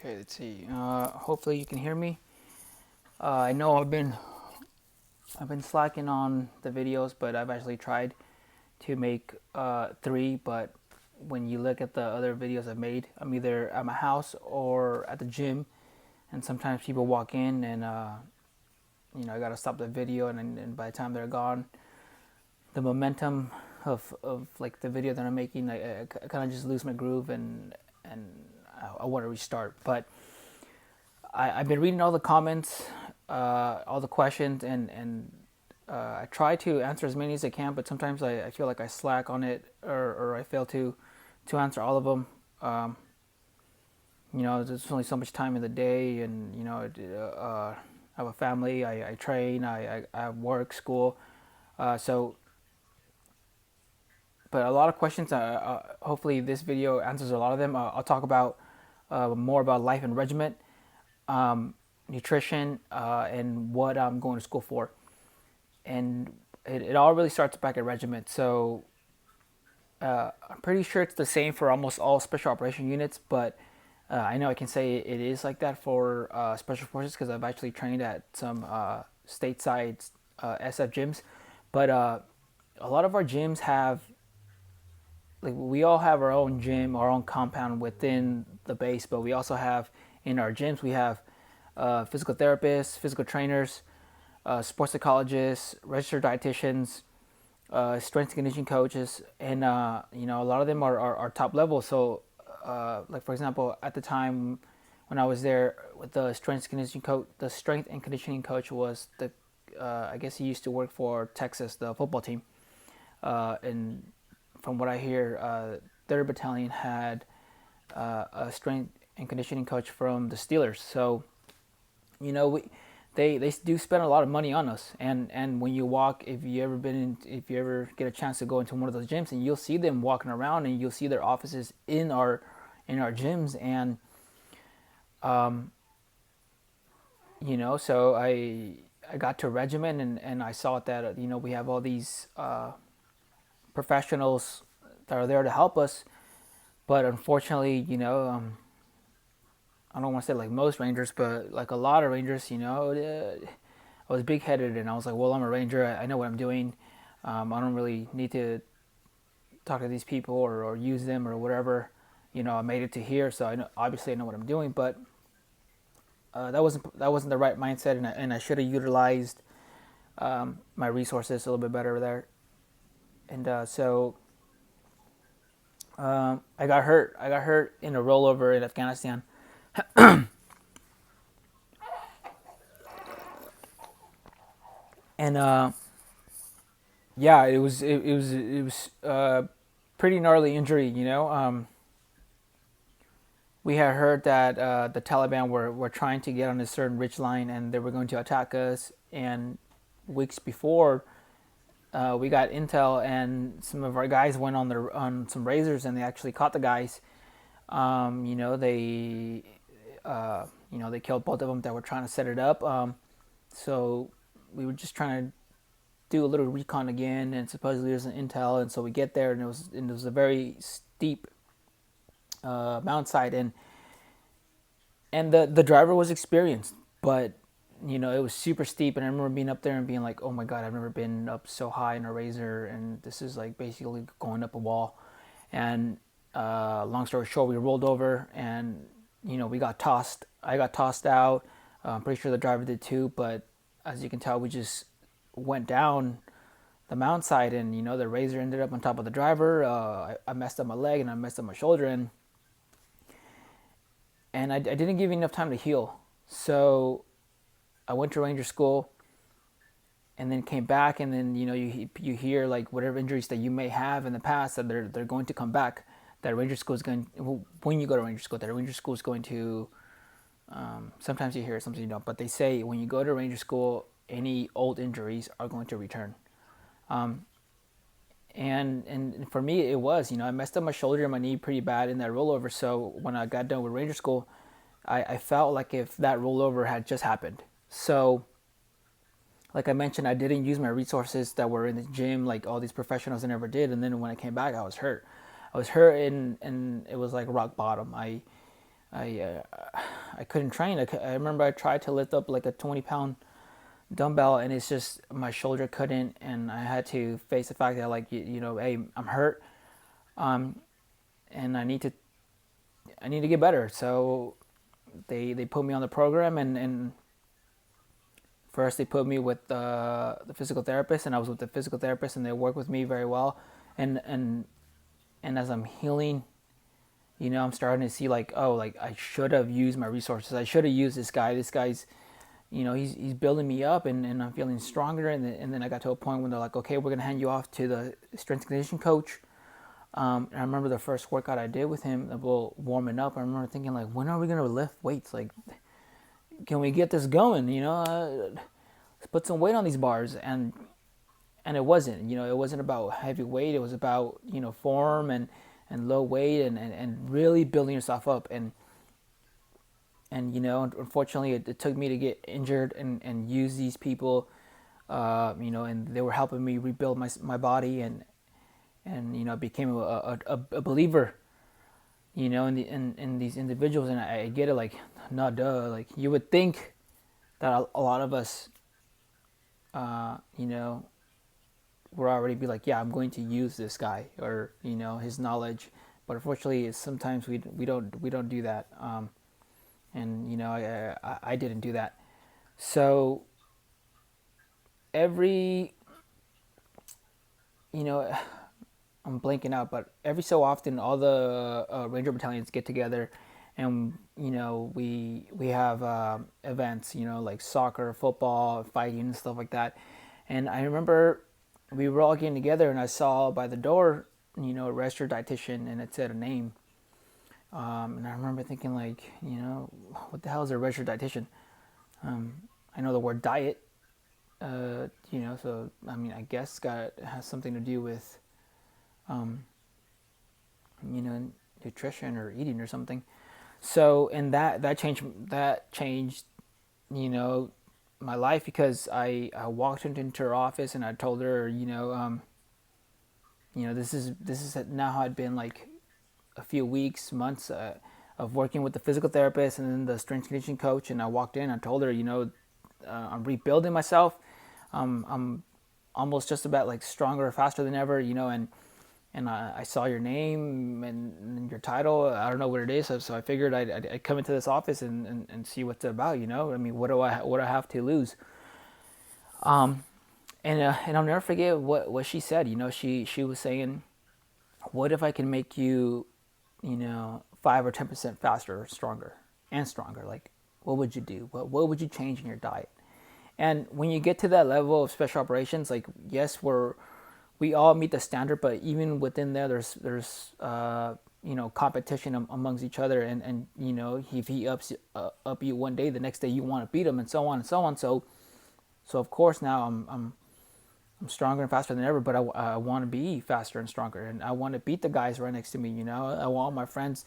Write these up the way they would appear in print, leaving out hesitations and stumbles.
Okay, let's see. Hopefully you can hear me. I know I've been slacking on the videos, but I've actually tried to make three. But when you look at the other videos I've made, I'm either at my house or at the gym, and sometimes people walk in, and I gotta stop the video, and by the time they're gone, the momentum of like the video that I'm making, I kind of just lose my groove, and I want to restart. But I've been reading all the comments, all the questions, and I try to answer as many as I can. But sometimes I feel like I slack on it, or I fail to answer all of them. There's only so much time in the day, and I have a family. I train. I have work, school. So, but a lot of questions. Hopefully, this video answers a lot of them. I'll talk about more about life in regiment, nutrition, and what I'm going to school for. And it all really starts back at regiment. So I'm pretty sure it's the same for almost all special operation units, but I know I can say it is like that for special forces because I've actually trained at some stateside SF gyms. But a lot of our gyms have, like, we all have our own gym, our own compound within the base, but we also have in our gyms, we have physical therapists, physical trainers, sports psychologists, registered dietitians, strength and conditioning coaches, and a lot of them are top level. So, like for example, at the time when I was there, with the strength and conditioning coach was the I guess he used to work for Texas, the football team, and from what I hear, 3rd Battalion had a strength and conditioning coach from the Steelers. So, they do spend a lot of money on us. And when you walk, if you ever get a chance to go into one of those gyms, and you'll see them walking around, and you'll see their offices in our gyms, and so I got to regiment, and I saw that we have all these professionals that are there to help us, but unfortunately, I don't want to say like most rangers, but like a lot of rangers, I was big headed, and I was like, well, I'm a ranger. I know what I'm doing. I don't really need to talk to these people or use them or whatever. I made it to here, so obviously I know what I'm doing. But that wasn't the right mindset, and I should have utilized my resources a little bit better there. And so I got hurt. I got hurt in a rollover in Afghanistan. And yeah, it was pretty gnarly injury. We had heard that the Taliban were trying to get on a certain ridge line, and they were going to attack us. And weeks before, we got intel, and some of our guys went on some razors, and they actually caught the guys. They they killed both of them that were trying to set it up. So we were just trying to do a little recon again, and supposedly there's an intel, and so we get there, and it was a very steep mountainside, and the driver was experienced, but it was super steep, and I remember being up there and being like, oh my god, I've never been up so high in a razor, and this is like basically going up a wall. And long story short, we rolled over, and we got tossed. I got tossed out. I'm pretty sure the driver did too, but as you can tell, we just went down the mountainside, and the razor ended up on top of the driver. I messed up my leg, and I messed up my shoulder, and I didn't give you enough time to heal. So I went to ranger school, and then came back, and then you hear like whatever injuries that you may have in the past, that they're going to come back. That ranger school is going, when you go to ranger school, that ranger school is going to, sometimes you hear it, sometimes you don't, but they say when you go to ranger school, any old injuries are going to return. And for me, it was, I messed up my shoulder and my knee pretty bad in that rollover. So when I got done with ranger school, I felt like if that rollover had just happened. So like I mentioned, I didn't use my resources that were in the gym, like all these professionals I never did. And then when I came back, I was hurt, and it was like rock bottom. I I couldn't train. I remember I tried to lift up like a 20-pound dumbbell, and it's just my shoulder couldn't, and I had to face the fact that like hey, I'm hurt, and I need to get better. So they put me on the program, and first they put me with the physical therapist, and I was with the physical therapist, and they worked with me very well, and and and as I'm healing, I'm starting to see like, oh, like I should have used my resources. I should have used this guy. This guy's, he's building me up, and I'm feeling stronger. And then I got to a point when they're like, okay, we're gonna hand you off to the strength and conditioning coach. And I remember the first workout I did with him, well, warming up. I remember thinking like, when are we gonna lift weights? Like, can we get this going? Let's put some weight on these bars. And it wasn't. It wasn't about heavy weight. It was about form and low weight and really building yourself up. And unfortunately, it took me to get injured and use these people, and they were helping me rebuild my body, and I became a believer, in these individuals. And I get it, like, not duh, like you would think that a lot of us, you know would already be like, yeah, I'm going to use this guy, or his knowledge. But unfortunately, sometimes we don't do that. And I didn't do that. So every you know I'm blanking out, but every so often all the ranger battalions get together, and we have events, like soccer, football, fighting, and stuff like that. And I remember we were all getting together, and I saw by the door, a registered dietitian, and it said a name. And I remember thinking, like, what the hell is a registered dietitian? I know the word diet, so I mean, I guess it has something to do with, you know, nutrition or eating or something. So, and that changed, you know, my life, because I walked into her office, and I told her, this is now how I'd been, like, a few weeks, months, of working with the physical therapist and then the strength conditioning coach. And I walked in, I told her, I'm rebuilding myself. I'm almost just about like stronger, faster than ever, and I saw your name and your title. I don't know what it is, so I figured I'd come into this office and see what's it about. I mean, what do I have to lose? And I'll never forget what she said. She was saying, what if I can make you, 5 or 10% faster, stronger, and stronger? Like, what would you do? What would you change in your diet? And when you get to that level of special operations, like, yes, we all meet the standard, but even within there, there's competition amongst each other, and if he up you one day, the next day you want to beat him, and so on and so on. So of course now I'm stronger and faster than ever, but I want to be faster and stronger, and I want to beat the guys right next to me. I want my friends.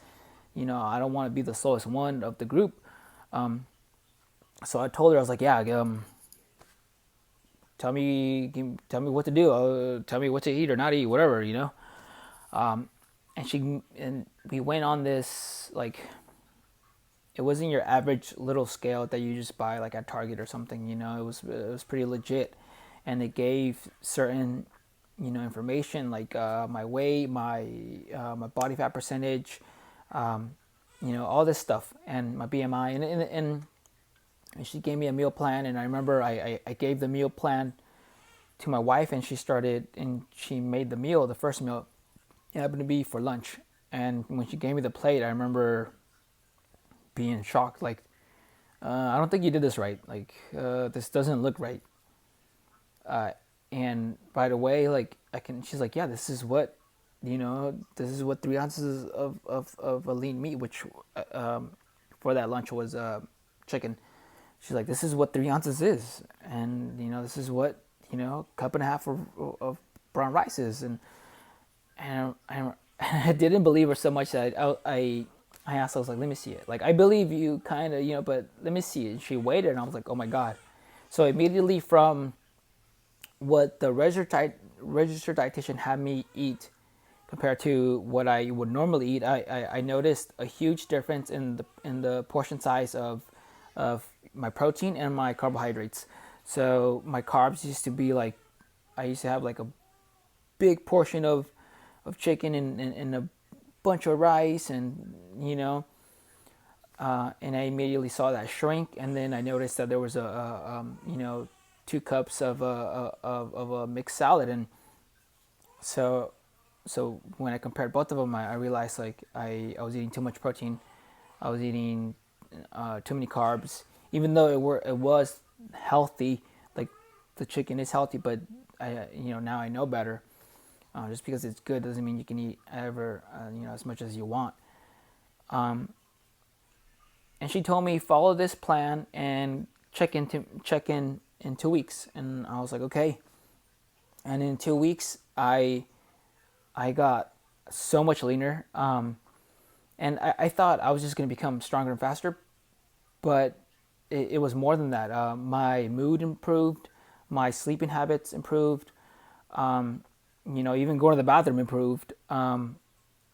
I don't want to be the slowest one of the group. So I told her, I was like, yeah, tell me what to do. Tell me what to eat or not eat, whatever. And we went on this, like, it wasn't your average little scale that you just buy like at Target or something. It was pretty legit, and it gave certain information, like my weight, my body fat percentage, all this stuff, and my BMI, and she gave me a meal plan. And I remember I gave the meal plan to my wife, and she made the meal. The first meal, it happened to be for lunch, and when she gave me the plate, I remember being shocked, like, I don't think you did this right. Like, this doesn't look right. And right away, like, she's like, yeah, this is what 3 ounces of a lean meat, which for that lunch was chicken. She's like, this is what 3 ounces is, and this is what cup and a half of brown rice is. And I didn't believe her so much that I asked. I was like, let me see it. Like, I believe you, kind of, but let me see it. And she waited, and I was like, oh my god. So immediately from what the registered dietitian had me eat, compared to what I would normally eat, I noticed a huge difference in the portion size of my protein and my carbohydrates. So my carbs used to be like, I used to have like a big portion of chicken and a bunch of rice, and and I immediately saw that shrink. And then I noticed that there was a 2 cups of a mixed salad. And so when I compared both of them, I realized like I was eating too much protein. I was eating too many carbs, even though it was healthy. Like the chicken is healthy, but now I know better. Just because it's good doesn't mean you can eat ever as much as you want. And she told me follow this plan and check in 2 weeks. And I was like, okay. And in 2 weeks, I got so much leaner. And I thought I was just going to become stronger and faster, but it was more than that. My mood improved, my sleeping habits improved, even going to the bathroom improved.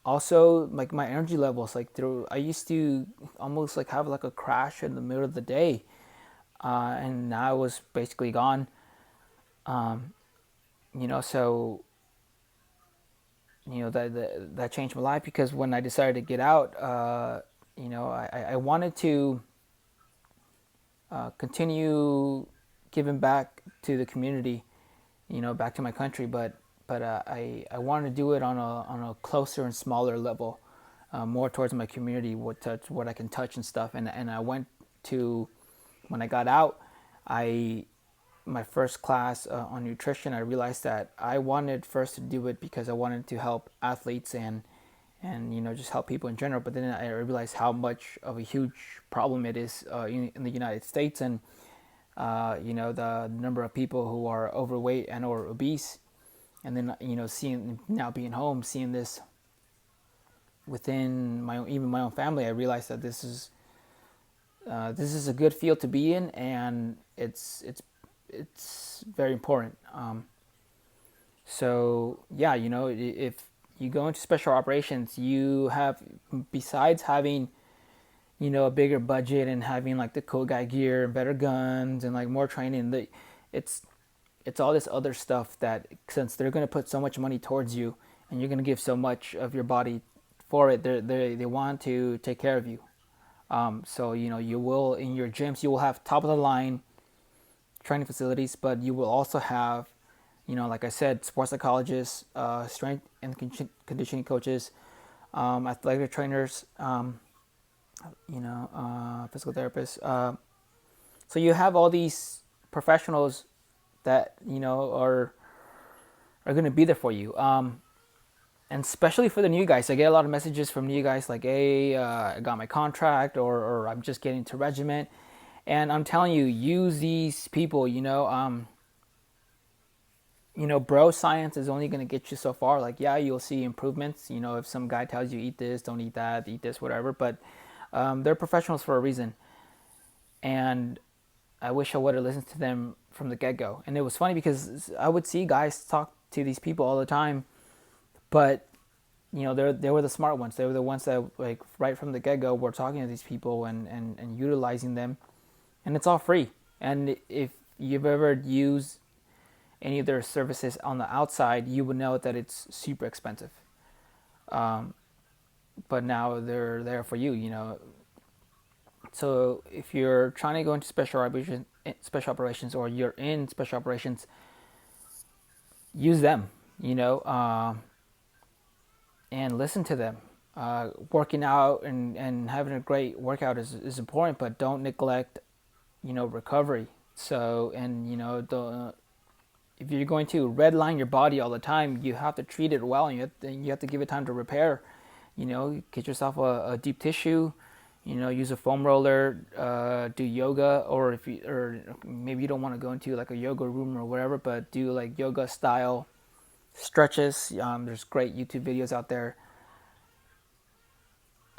Also, like my energy levels, like I used to almost like have like a crash in the middle of the day, and now it was basically gone. So that changed my life, because when I decided to get out, I wanted to continue giving back to the community, back to my country, but I wanted to do it on a closer and smaller level, more towards my community, what I can touch and stuff. And I went to, when I got out, I my first class on nutrition, I realized that I wanted first to do it because I wanted to help athletes and just help people in general. But then I realized how much of a huge problem it is in the United States, and the number of people who are overweight and or obese. And then seeing, now being home, seeing this within even my own family, I realized that this is a good field to be in, and it's very important. So yeah, if you go into special operations, you have, besides having a bigger budget and having like the cool guy gear and better guns and like more training, it's it's all this other stuff that, since they're going to put so much money towards you and you're going to give so much of your body for it, they want to take care of you. So you will, in your gyms, you will have top of the line training facilities, but you will also have, like I said, sports psychologists, strength and conditioning coaches, athletic trainers, physical therapists. So you have all these professionals that are going to be there for you. And especially for the new guys, I get a lot of messages from new guys like, "Hey, I got my contract," or "I'm just getting to Regiment," and I'm telling you, use these people. Bro science is only going to get you so far. Like, yeah, you'll see improvements. If some guy tells you eat this, don't eat that, eat this, whatever. But they're professionals for a reason, and I wish I would have listened to them from the get go. And it was funny because I would see guys talk to these people all the time, but they were the smart ones. They were the ones that, like, right from the get go, were talking to these people and utilizing them, and it's all free. And if you've ever used any of their services on the outside, you would know that it's super expensive. But now they're there for you. So if you're trying to go into special operations, or you're in special operations, use them. And listen to them. Working out and having a great workout is important, but don't neglect, recovery. So, and if you're going to redline your body all the time, you have to treat it well, and you have to give it time to repair. Get yourself a deep tissue. Use a foam roller. Do yoga, or maybe you don't want to go into like a yoga room or whatever, but do like yoga style stretches. There's great YouTube videos out there.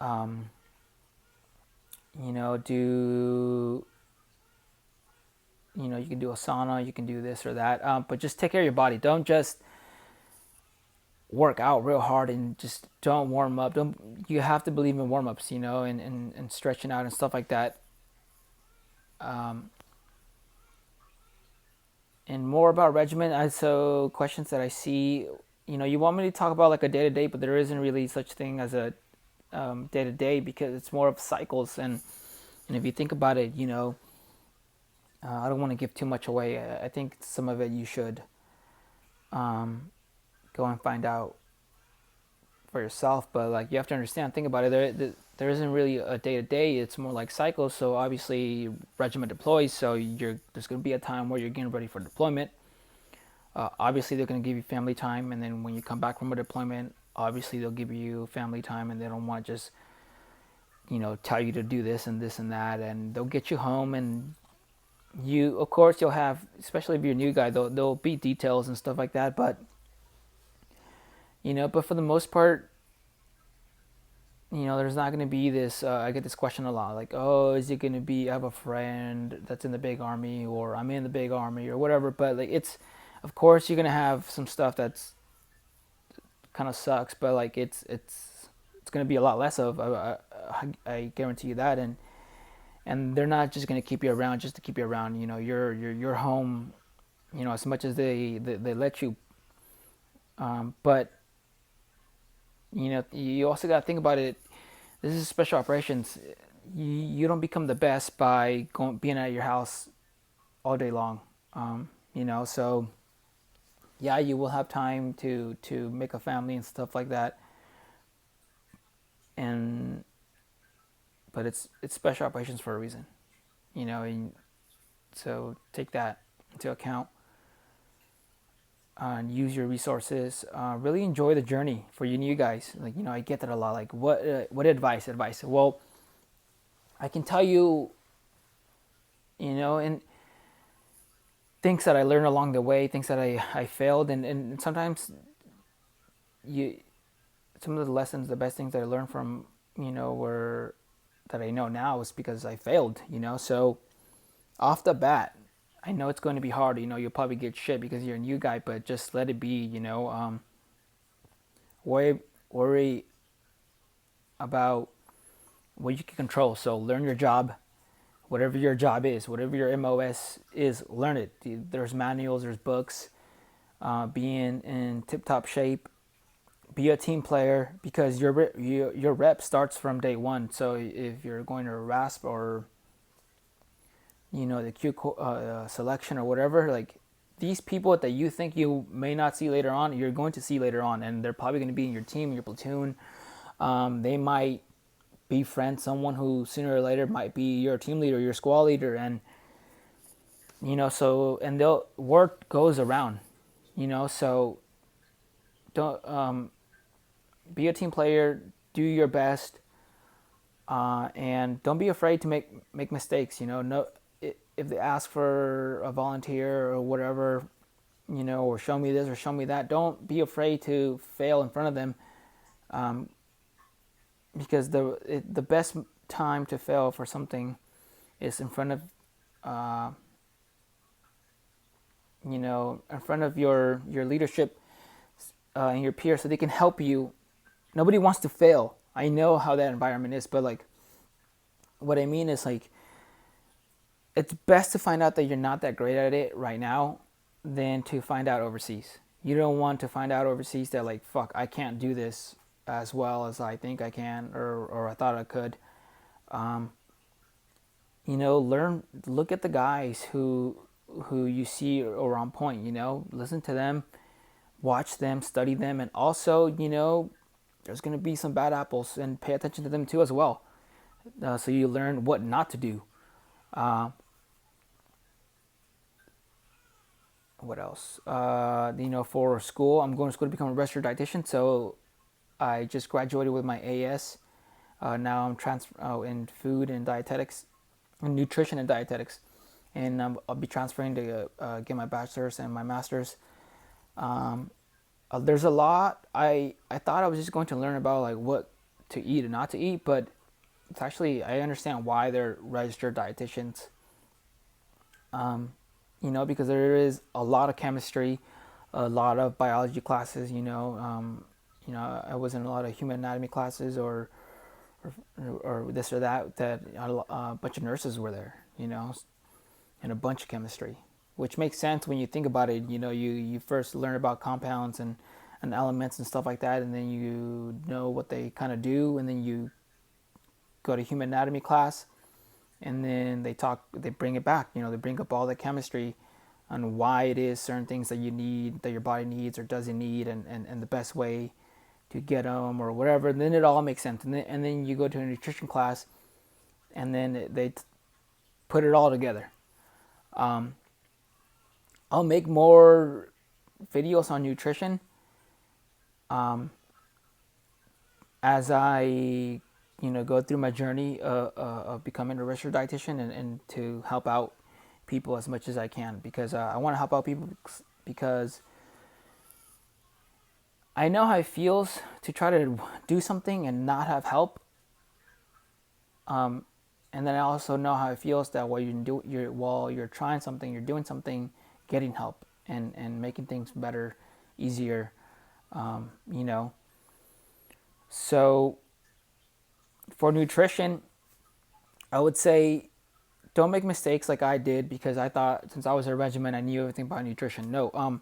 Do you can do a sauna, you can do this or that, but just take care of your body. Don't just work out real hard and just don't warm up. Don't You have to believe in warm ups, and stretching out and stuff like that. Um, and more about Regiment. So questions that I see, you want me to talk about like a day to day, but there isn't really such thing as a day to day because it's more of cycles. And if you think about it, I don't want to give too much away. I think some of it you should um, go and find out for yourself. But like you have to understand, think about it. There isn't really a day to day. It's more like cycles. So obviously, regiment deploys. So there's going to be a time where you're getting ready for deployment. Obviously, they're going to give you family time, and then when you come back from a deployment, obviously they'll give you family time, and they don't want to just tell you to do this and that, and they'll get you home, and of course you'll have, especially if you're a new guy, there'll be details and stuff like that, but but for the most part, there's not going to be this. I get this question a lot, like, oh, is it going to be? I have a friend that's in the big army, or I'm in the big army, or whatever. But like, of course, you're going to have some stuff that's kind of sucks, but like, it's going to be a lot less of. I guarantee you that, and they're not just going to keep you around just to keep you around. You're home. As much as they let you, but you also got to think about it. This is special operations. You don't become the best by being at your house all day long. So yeah, you will have time to make a family and stuff like that. And but it's special operations for a reason. And so take that into account. And use your resources. Really enjoy the journey for you new guys. Like I get that a lot. Like what advice? Advice. Well, I can tell you, and things that I learned along the way, things that I failed, and sometimes you some of the lessons, the best things that I learned from were that I know now is because I failed. So off the bat, I know it's going to be hard. You'll probably get shit because you're a new guy, but just let it be. Worry about what you can control. So learn your job, whatever your job is, whatever your MOS is, learn it. There's manuals, there's books. Be in tip-top shape. Be a team player because your rep starts from day one. So if you're going to RASP or the Q selection or whatever, like these people that you think you may not see later on, you're going to see later on, and they're probably going to be in your team, your platoon. They might befriend someone who sooner or later might be your team leader, your squad leader, and so and they'll word goes around, so don't be a team player, do your best, and don't be afraid to make mistakes. No, if they ask for a volunteer or whatever, or show me this or show me that, don't be afraid to fail in front of them, because the best time to fail for something is in front of in front of your leadership and your peers, so they can help you. Nobody wants to fail. I know how that environment is, but like, what I mean is like, it's best to find out that you're not that great at it right now than to find out overseas. You don't want to find out overseas that like, fuck, I can't do this as well as I think I can, or I thought I could. Look at the guys who you see are on point. Listen to them, watch them, study them, and also there's gonna be some bad apples, and pay attention to them too as well. So you learn what not to do. What else? For school, I'm going to school to become a registered dietitian. So I just graduated with my AS. Now I'm in food and dietetics, and nutrition and dietetics, and I'll be transferring to get my bachelor's and my master's. There's a lot. I thought I was just going to learn about like what to eat and not to eat, but it's actually, I understand why they're registered dietitians. Because there is a lot of chemistry, a lot of biology classes. I was in a lot of human anatomy classes, or this or that. That a bunch of nurses were there, and a bunch of chemistry, which makes sense when you think about it. You first learn about compounds and elements and stuff like that, and then you know what they kind of do, and then you go to human anatomy class, and then they bring it back. They bring up all the chemistry on why it is certain things that you need, that your body needs or doesn't need, and the best way to get them or whatever. And then it all makes sense. And then you go to a nutrition class, and then they put it all together. Um, I'll make more videos on nutrition as I go through my journey of becoming a registered dietitian, and to help out people as much as I can, because I want to help out people, because I know how it feels to try to do something and not have help. And then I also know how it feels that while you're trying something, you're doing something, getting help and making things better, easier. Um, you know. So for nutrition, I would say don't make mistakes like I did, because I thought since I was a regiment I knew everything about nutrition. No. A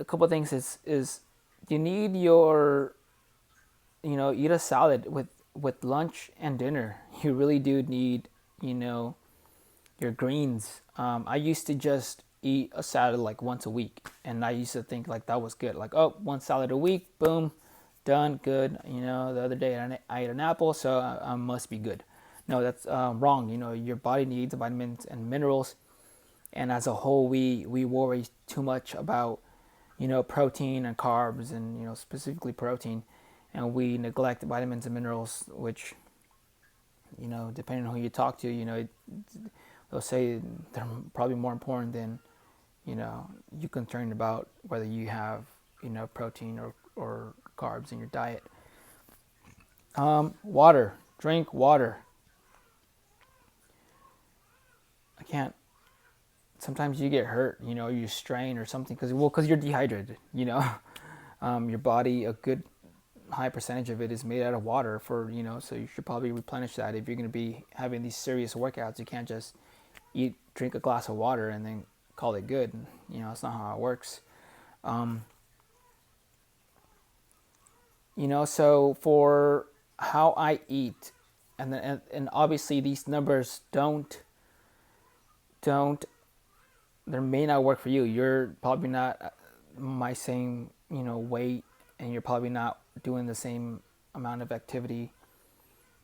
couple of things is you need eat a salad with lunch and dinner. You really do need your greens. I used to just eat a salad like once a week, and I used to think like that was good. Like, oh, one salad a week, boom, done, good. The other day I ate an apple, so I must be good. No, that's wrong. Your body needs vitamins and minerals, and as a whole, we worry too much about protein and carbs, and specifically protein, and we neglect vitamins and minerals, which depending on who you talk to, they'll say they're probably more important than you concerned about whether you have protein or carbs in your diet. Water, drink water. I can't. Sometimes you get hurt, you strain or something because you're dehydrated. Your body, a good high percentage of it is made out of water, so you should probably replenish that if you're going to be having these serious workouts. You can't just drink a glass of water and then call it good. That's not how it works. So for how I eat, and obviously these numbers don't they may not work for you. You're probably not my same weight, and you're probably not doing the same amount of activity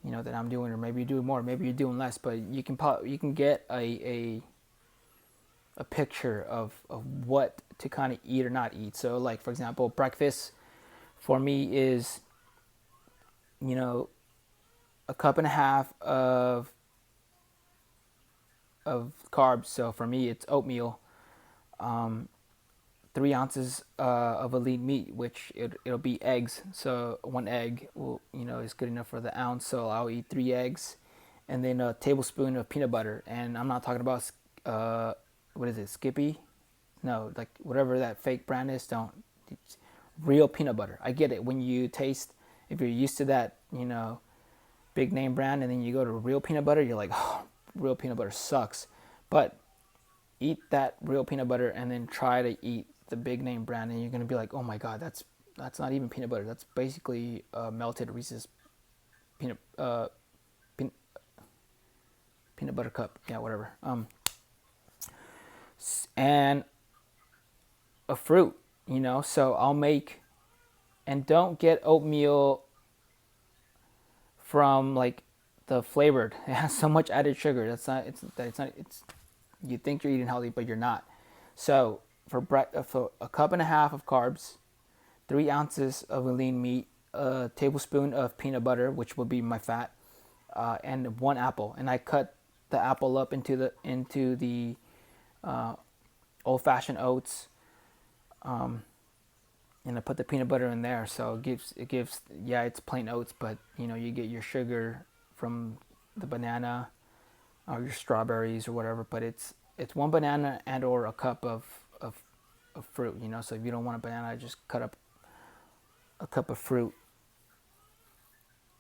that I'm doing, or maybe you do more, maybe you're doing less, but you can get a picture of what to kind of eat or not eat. So like, for example, breakfast for me is a cup and a half of carbs. So for me it's oatmeal, 3 ounces of a lean meat, which it'll be eggs. So one egg is good enough for the ounce. So I'll eat 3 eggs, and then a tablespoon of peanut butter. And I'm not talking about what is it, Skippy? No, like whatever that fake brand is. Don't. It's real peanut butter. I get it when you taste. If you're used to that, big name brand, and then you go to real peanut butter, you're like, oh, real peanut butter sucks. But eat that real peanut butter and then try to eat the big name brand, and you're gonna be like, oh my god, that's not even peanut butter. That's basically melted Reese's peanut peanut, peanut butter cup. Yeah, whatever. And a fruit. So I'll make, and don't get oatmeal from like the flavored. It has so much added sugar. It's you think you're eating healthy, but you're not. So for a cup and a half of carbs, 3 ounces of a lean meat, a tablespoon of peanut butter, which would be my fat, and one apple. And I cut the apple up into the old-fashioned oats, and I put the peanut butter in there. So it gives yeah, it's plain oats, but you get your sugar from the banana or your strawberries or whatever. But it's one banana and or a cup of fruit. So if you don't want a banana, just cut up a cup of fruit.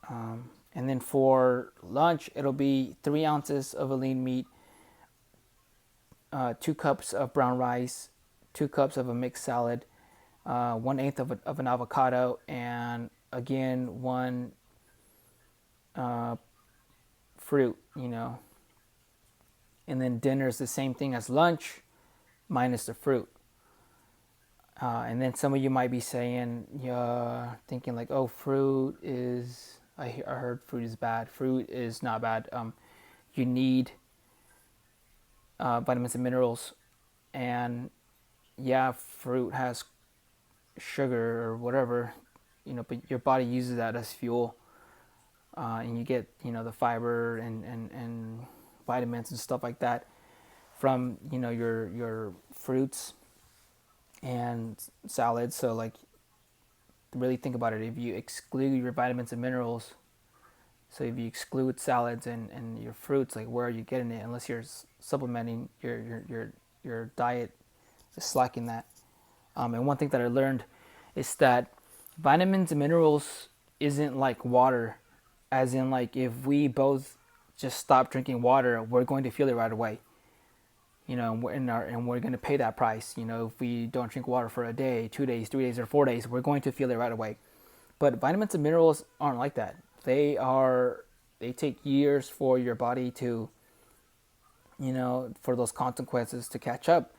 And then for lunch, it'll be 3 ounces of a lean meat, 2 cups of brown rice, 2 cups of a mixed salad, 1/8 of an avocado, and again one fruit. And then dinner is the same thing as lunch, minus the fruit. And then some of you might be saying, thinking like, oh, fruit is. I heard fruit is bad. Fruit is not bad. You need vitamins and minerals, and yeah, fruit has sugar or whatever, but your body uses that as fuel, and you get the fiber and vitamins and stuff like that from your fruits and salads. So like, really think about it. If you exclude your vitamins and minerals, so if you exclude salads and your fruits, like, where are you getting it? Unless you're supplementing your diet, is slacking that. And one thing that I learned is that vitamins and minerals isn't like water, as in like if we both just stop drinking water, we're going to feel it right away. And we're going to pay that price. If we don't drink water for a day, 2 days, 3 days, or 4 days, we're going to feel it right away. But vitamins and minerals aren't like that. They take years for your body to, for those consequences to catch up.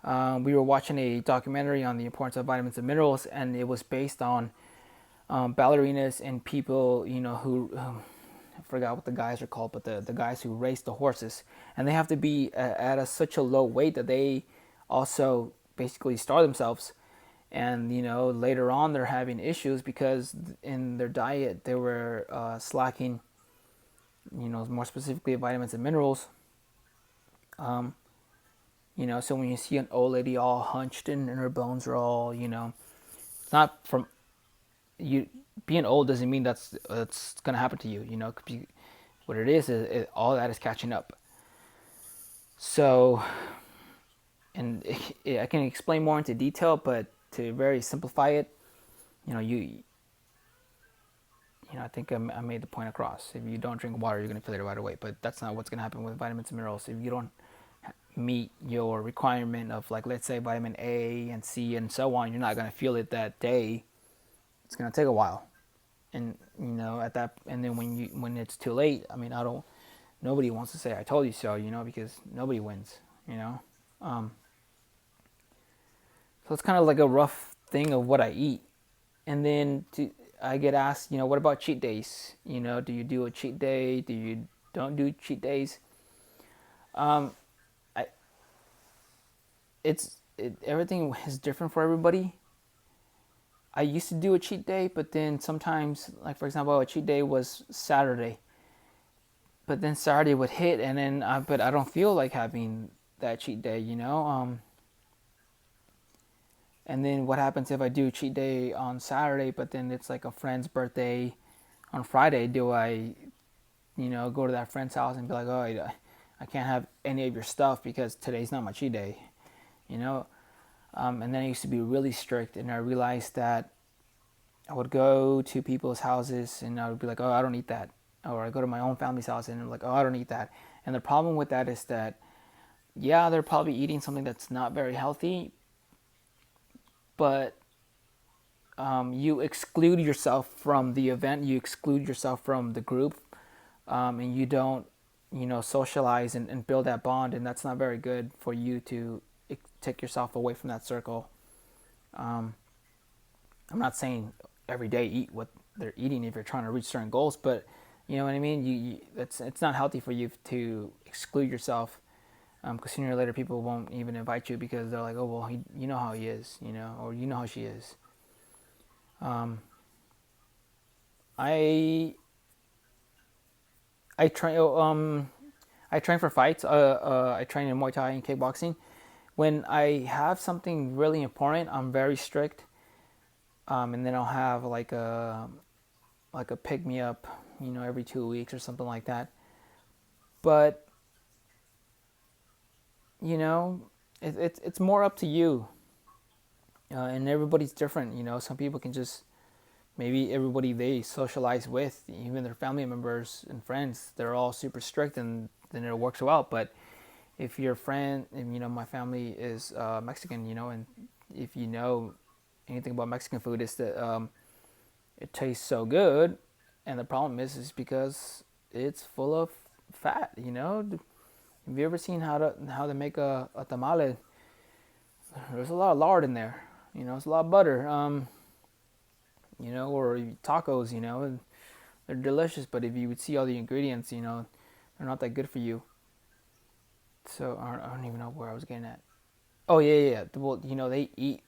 We were watching a documentary on the importance of vitamins and minerals, and it was based on ballerinas and people, who I forgot what the guys are called, but the guys who race the horses, and they have to be at such a low weight that they also basically starve themselves. And later on they're having issues because in their diet they were slacking, more specifically vitamins and minerals. So when you see an old lady all hunched and her bones are all, it's not from you being old doesn't mean that's gonna happen to you. What it is all that is catching up. So, and I can explain more into detail, but to very simplify it, I think I made the point across. If you don't drink water, you're gonna feel it right away. But that's not what's gonna happen with vitamins and minerals. If you don't meet your requirement of, like, let's say vitamin A and C and so on, you're not gonna feel it that day. It's gonna take a while, and at that, and then when it's too late, I mean, nobody wants to say I told you so, because nobody wins, So it's kind of like a rough thing of what I eat, and then I get asked, what about cheat days? Do you do a cheat day? Do you don't do cheat days? I everything is different for everybody. I used to do a cheat day, but then sometimes, like for example, a cheat day was Saturday, but then Saturday would hit, and then but I don't feel like having that cheat day, And then what happens if I do a cheat day on Saturday, but then it's like a friend's birthday on Friday? Do I, go to that friend's house and be like, oh, I can't have any of your stuff because today's not my cheat day, you know? And then I used to be really strict, and I realized that I would go to people's houses and I would be like, oh, I don't eat that. Or I go to my own family's house and I'm like, oh, I don't eat that. And the problem with that is that, yeah, they're probably eating something that's not very healthy, but you exclude yourself from the event, you exclude yourself from the group, and you don't, socialize and build that bond, and that's not very good for you to take yourself away from that circle. I'm not saying every day eat what they're eating if you're trying to reach certain goals, but you know what I mean. It's not healthy for you to exclude yourself, because sooner or later people won't even invite you because they're like, oh well, you know how he is, or you know how she is. I I train I train for fights. I train in Muay Thai and kickboxing. When I have something really important, I'm very strict. And then I'll have like a pick me up, every 2 weeks or something like that. But you know, it's more up to you, and everybody's different. You know, some people can just maybe everybody they socialize with, even their family members and friends, they're all super strict, and then it works out. But if your friend, and you know, my family is Mexican, you know, and if you know anything about Mexican food, is that it tastes so good, and the problem is because it's full of fat. You know, have you ever seen how to make a tamale? There's a lot of lard in there. You know, it's a lot of butter. You know, or tacos. You know, they're delicious, but if you would see all the ingredients, you know, they're not that good for you. So I don't even know where I was getting at. Oh yeah, yeah, yeah. Well, you know, they eat.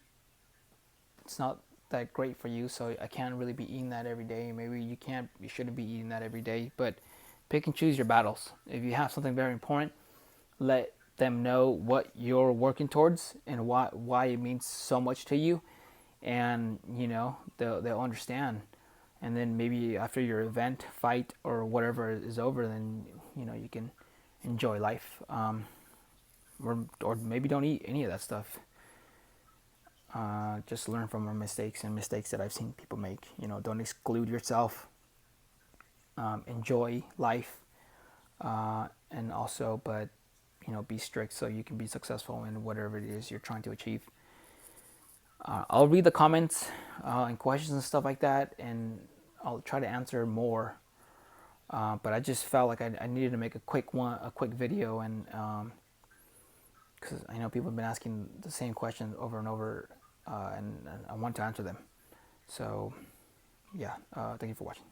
It's not that great for you, so I can't really be eating that every day. Maybe you can't. You shouldn't be eating that every day. But pick and choose your battles. If you have something very important, let them know what you're working towards and why it means so much to you, and you know they'll understand. And then maybe after your event, fight, or whatever is over, then you know you can enjoy life, or maybe don't eat any of that stuff. Just learn from our mistakes and mistakes that I've seen people make. You know, don't exclude yourself. Enjoy life, and also, but you know, be strict so you can be successful in whatever it is you're trying to achieve. I'll read the comments and questions and stuff like that, and I'll try to answer more. But I just felt like I needed to make a quick video, and because I know people have been asking the same questions over and over, and I want to answer them. So, yeah, thank you for watching.